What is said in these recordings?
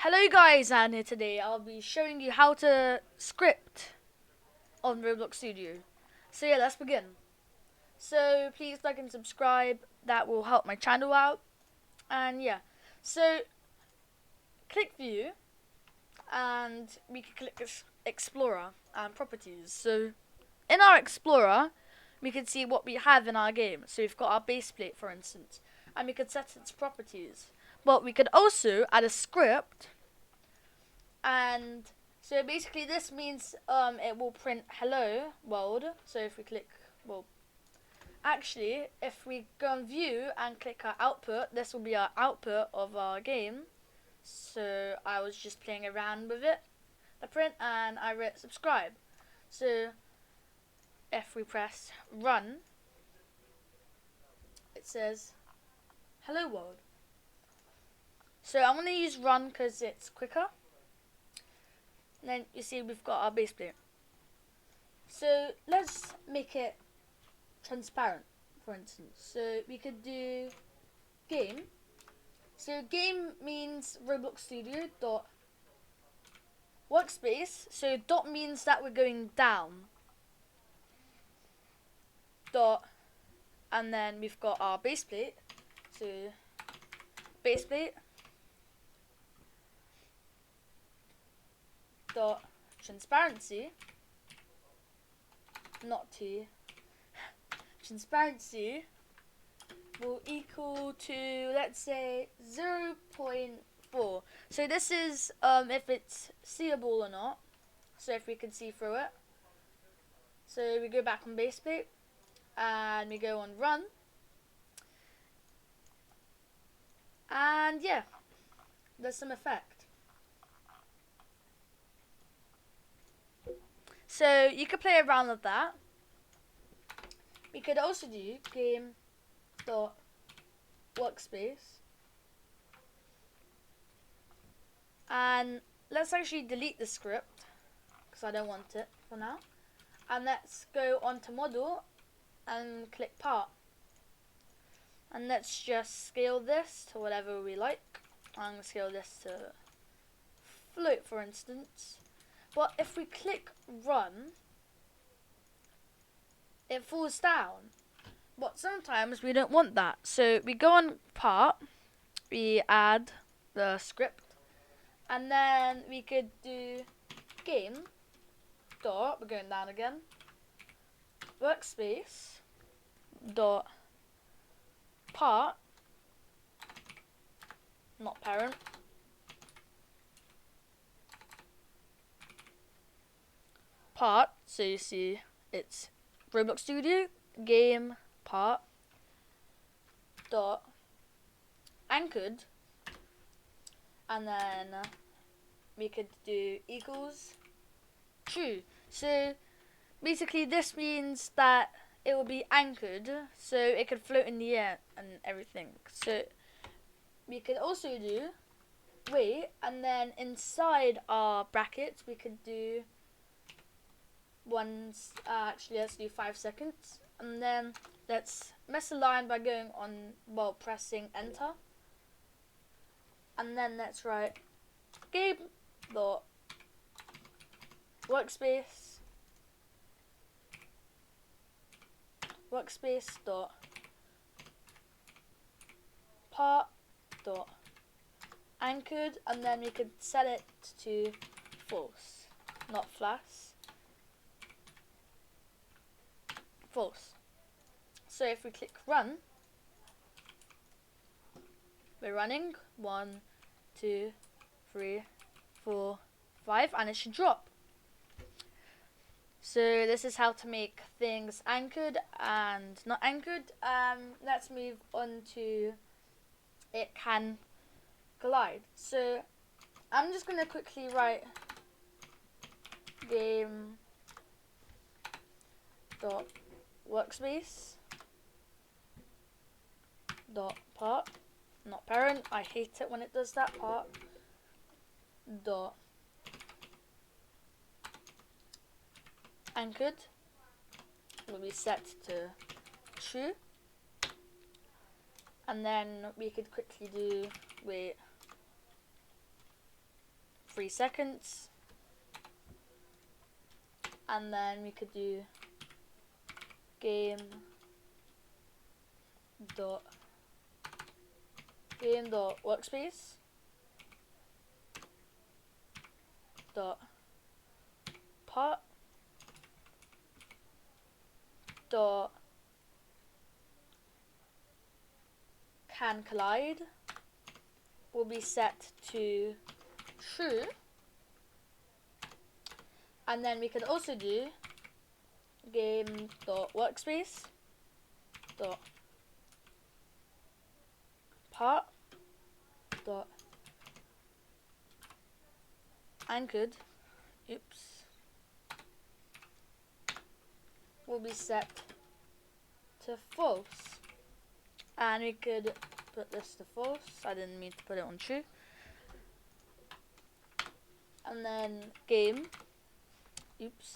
Hello guys, and here today I'll be showing you how to script on Roblox Studio. So yeah, let's begin. So please like and subscribe, that will help my channel out. And yeah, so click view and we can click Explorer and properties. So in our Explorer, we can see what we have in our game. So we've got our base plate for instance, and we could set its properties. But we could also add a script. And so basically this means it will print hello world. So if we click, well, actually if we go on view and click our output, this will be our output of our game. So I was just playing around with it, the print, and I wrote subscribe. So if we press run, it says hello world. So I'm going to use run because it's quicker. And then you see we've got our base plate. So let's make it transparent, for instance. So we could do game. So game means Roblox Studio dot workspace. So dot means that we're going down. Dot, and then we've got our base plate. So base plate dot transparency, not T. Transparency will equal to, let's say, 0.4. So this is if it's seeable or not. So if we can see through it. So we go back on base plate and we go on run. And yeah, there's some effect. So you could play around with that. We could also do game dot workspace, and let's actually delete the script because I don't want it for now. And let's go on to model and click part, and let's just scale this to whatever we like. I'm going to scale this to float, for instance. But if we click run, it falls down. But sometimes we don't want that. So we go on part, we add the script, and then we could do game dot, we're going down again, workspace dot part, not parent, part. So you see it's Roblox Studio game part dot anchored, and then we could do equals true. So basically this means that it will be anchored, so it could float in the air and everything. So we could also do wait, and then inside our brackets we could do ones, actually let's do 5 seconds, and then let's mess the line by going on, well, pressing enter, and then let's write game dot workspace dot part dot anchored, and then we could set it to false, not flash. False. So if we click run, we're running 1, 2, 3, 4, 5, and it should drop. So this is how to make things anchored and not anchored. Let's move on to it can glide. So I'm just gonna quickly write game dot workspace dot part, not parent, I hate it when it does that, part dot anchored will be set to true, and then we could quickly do wait 3 seconds. And then we could do game dot workspace dot part dot can collide will be set to true. And then we could also do game dot workspace dot part dot anchored will be set to false. And we could put this to false. I didn't mean to put it on true. And then game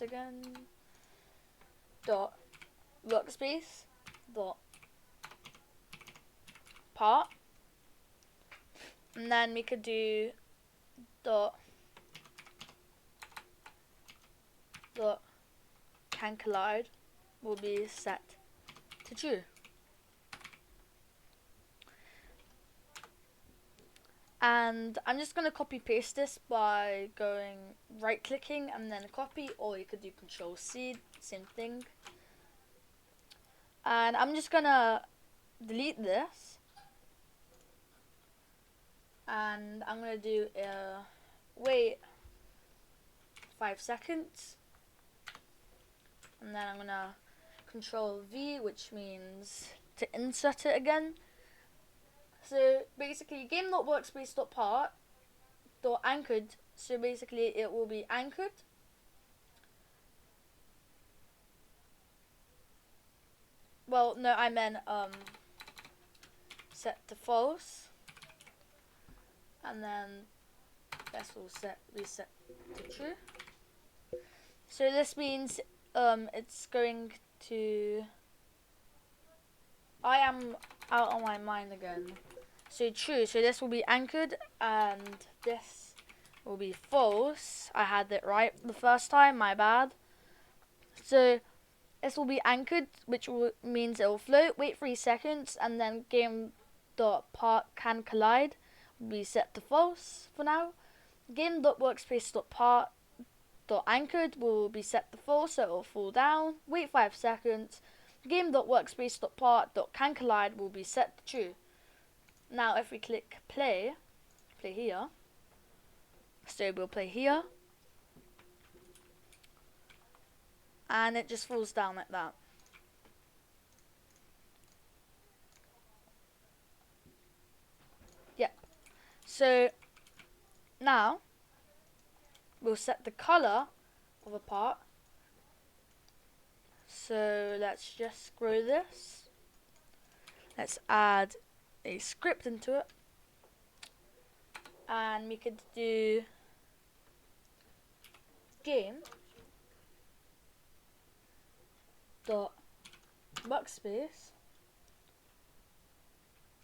again dot workspace dot part, and then we could do dot can collide will be set to true. And I'm just going to copy paste this by going right clicking and then copy, or you could do Control C, same thing. And I'm just going to delete this. And I'm going to do wait 5 seconds. And then I'm going to Control V, which means to insert it again. So basically game.workspace.part.anchored, so basically it will be anchored. Well, no, I meant set to false. And then this will be set to true. So this means it's going to, I am out of my mind again. So true, so this will be anchored and this will be false. I had it right the first time, my bad. So this will be anchored, which means it will float, wait 3 seconds, and then game.part can collide will be set to false for now. Game.workspace.part.anchored will be set to false, so it will fall down, wait 5 seconds. Game.workspace.part.can collide will be set to true. Now if we click play here, so we'll play here, and it just falls down like that. Yep. So now we'll set the color of a part. So let's just grow this. Let's add a script into it, and we could do game dot workspace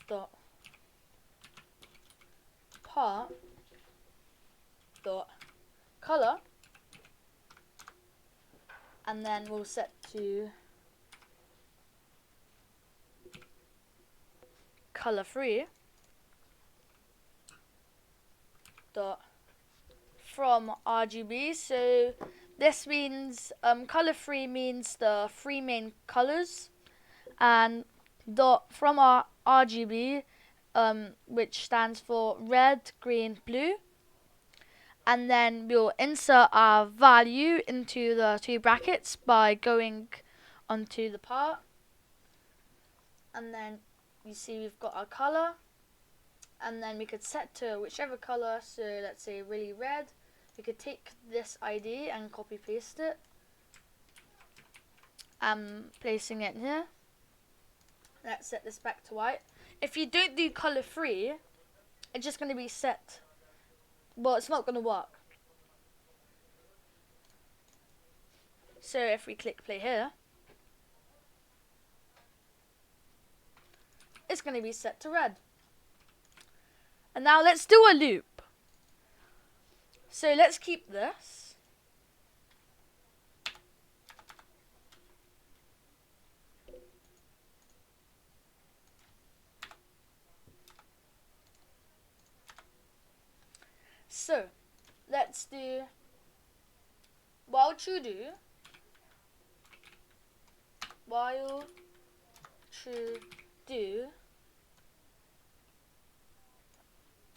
dot part dot color, and then we'll set to color free dot from RGB. So this means color free means the 3 main colors, and dot from our RGB, which stands for red, green, blue. And then we'll insert our value into the 2 brackets by going onto the part, and then you see we've got our color, and then we could set to whichever color. So let's say really red. We could take this ID and copy paste it. I'm placing it here. Let's set this back to white. If you don't do color free, it's just going to be set. Well, it's not going to work. So if we click play here, it's going to be set to red. And now let's do a loop. So let's keep this. So let's do while true do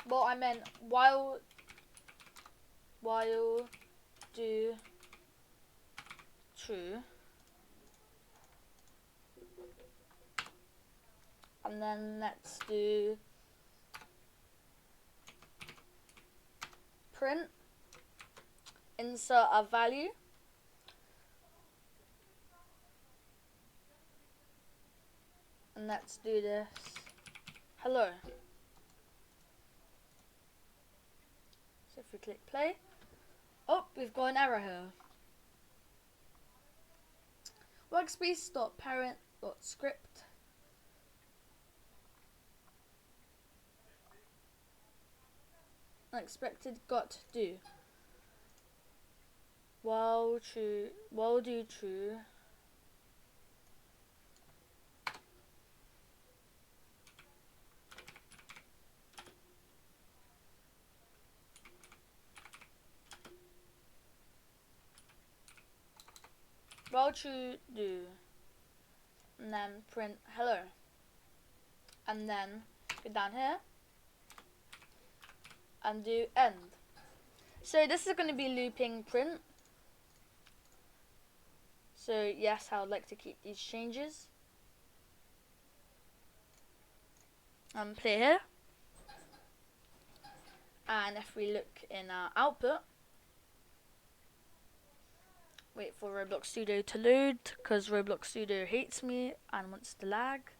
well, I meant while do true, and then let's do print, insert a value, and let's do this hello. So if we click play, oh, we've got an error here. Workspace.parent.script unexpected got do while do true while true do, and then print hello, and then go down here and do end. So this is going to be looping print. So yes, I would like to keep these changes. Play here. And if we look in our output, wait for Roblox Studio to load, because Roblox Studio hates me and wants to lag.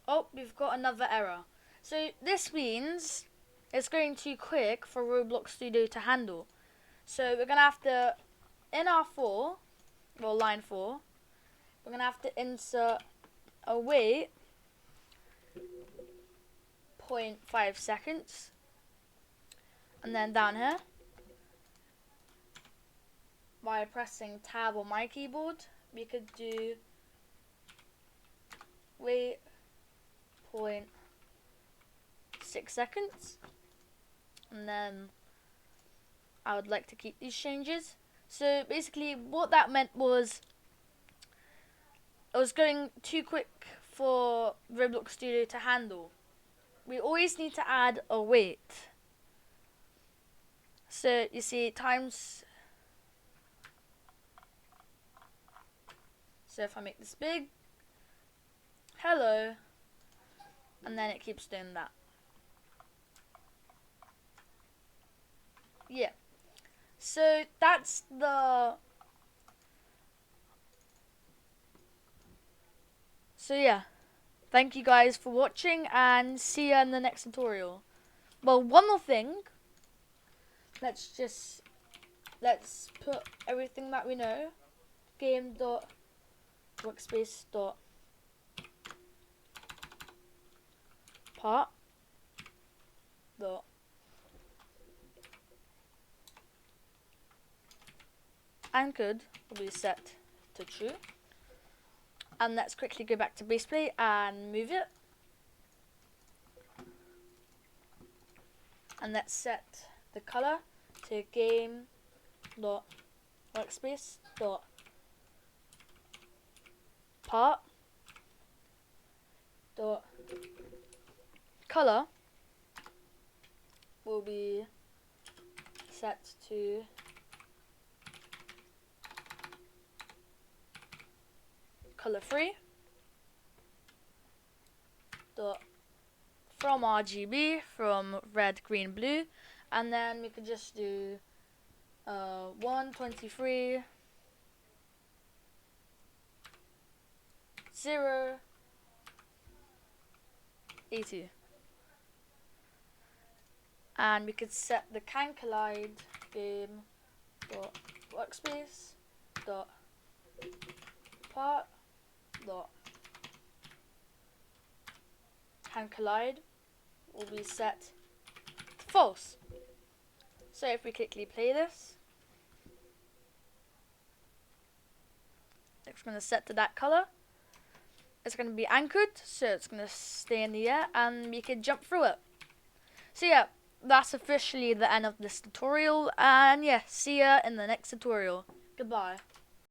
Oh, we've got another error. So this means it's going too quick for Roblox Studio to handle. So we're going to have to, in our line 4, we're going to have to insert a wait 0.5 seconds. And then down here, by pressing tab on my keyboard, we could do wait 0.6 seconds, and then I would like to keep these changes. So basically what that meant was it was going too quick for Roblox Studio to handle. We always need to add a wait. So you see times, so if I make this big, hello, and then it keeps doing that. Yeah. So that's the... So yeah. Thank you guys for watching and see you in the next tutorial. Well, one more thing. Let's put everything that we know. Game.workspace.part dot anchored will be set to true. And let's quickly go back to base play and move it. And let's set the color to game.workspace.part dot color will be set to color free dot from RGB, from red, green, blue, and then we could just do 123 0 80, and we could set the can collide game dot workspace dot part dot hand collide will be set to false. So if we quickly play this, it's going to set to that color. It's going to be anchored, so it's going to stay in the air and we can jump through it. So yeah, that's officially the end of this tutorial, and yeah, see ya in the next tutorial. Goodbye.